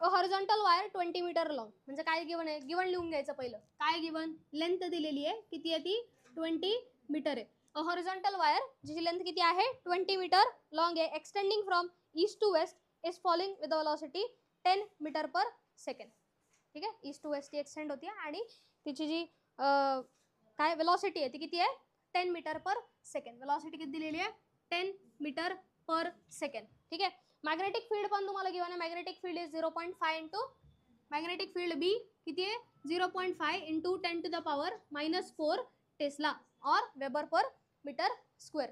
अ horizontal wire 20 metre long, म्हणजे काय given आहे, गिवन लिहून घ्यायचं पहिलं. काय गिवन, लेंथ दिलेली आहे, किती आहे ती 20 मीटर आहे. अ हॉरिझॉन्टल वायर जिची लेंथ किती आहे 20 मीटर लॉंग आहे, extending from east to west is falling with velocity 10 metre per second. ठीक आहे, ईस्ट टू वेस्ट ती एक्सटेंड होती आणि तिची जी काय वेलोसिटी आहे ती किती आहे 10 मीटर पर सेकंड. वेलोसिटी किती दिलेली आहे 10 मीटर पर सेकंड. ठीक आहे. मॅग्नेटिक फील्ड पण तुम्हाला गिवन आहे. Magnetic field is 0.5 into magnetic field B किती आहे 0.5 into 10 to the power -4 tesla और वेबर पर मीटर स्क्वेअर.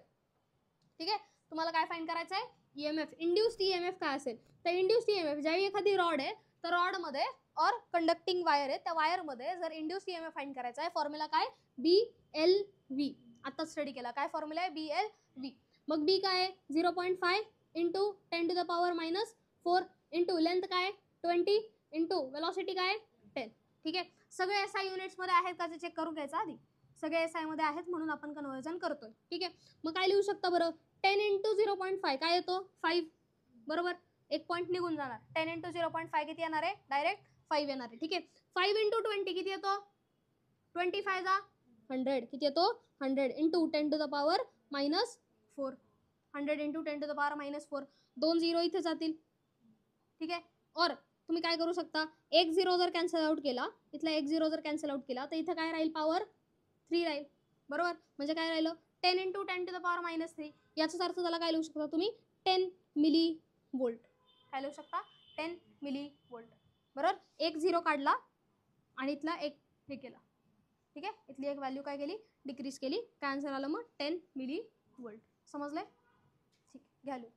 ठीक आहे. तुम्हाला काय फाइंड करायचं आहे, ईएमएफ, इंड्यूस्ड ईएमएफ काय असेल तर इंड्यूस्ड ईएमएफ ज्यावेळी एखादी रॉड आहे तर रॉडमध्ये और कंडक्टिंग वायर आहे त्या वायरमध्ये जर इंड्यूस्ड ईएमएफ फाइंड करायचा आहे, फॉर्म्युला काय BLV. आता स्टडी केला, काय फॉर्म्युला आहे BLV. मग बी काय आहे 0.5 into 10 to the power -4 into length काय 20 इंटू वेलोसिटी काय 10. ठीक आहे. सगळे SI युनिट्समध्ये आहेत का ते चेक करून घ्यायचं आधी. सगळे SI मध्ये आहेत म्हणून आपण कन्वर्जन करतोय. ठीक आहे. मग काय लिहू शकता बरं, 10 इंटू 0.5 काय येतो 5, बरोबर, एक पॉईंट निघून जाणार. 10 इंटू 0.5 किती येणार आहे डायरेक्ट 5 येणार आहे. ठीक आहे. 5 इंटू 20 किती येतो 25 जा 100 किती येतो 100 into 10 to the power -4. 100 into 10 to the power -4, 2 0 इथे जातील. ठीक आहे. और तुम्ही काय करू शकता, एक 0 जर कॅन्सल आउट केला, इथला एक 0 जर कॅन्सल आउट केला तर इथं काय राहील पॉवर 3 राहील. बरोबर, म्हणजे काय राहिलं 10 इंटू 10 टू द पावर -3. याचाच अर्थ त्याला काय लिहू शकता तुम्ही 10 मिली वोल्ट. काय लिहू शकता 10 मिली वोल्ट. बरोबर, एक 0 काढला आणि इथला एक हे केला. ठीक आहे. इथली एक व्हॅल्यू काय केली डिक्रीज केली, काय आन्सर आलं मग 10 मिली वोल्ट. समजलंय. ठीक, घ्या लिहू.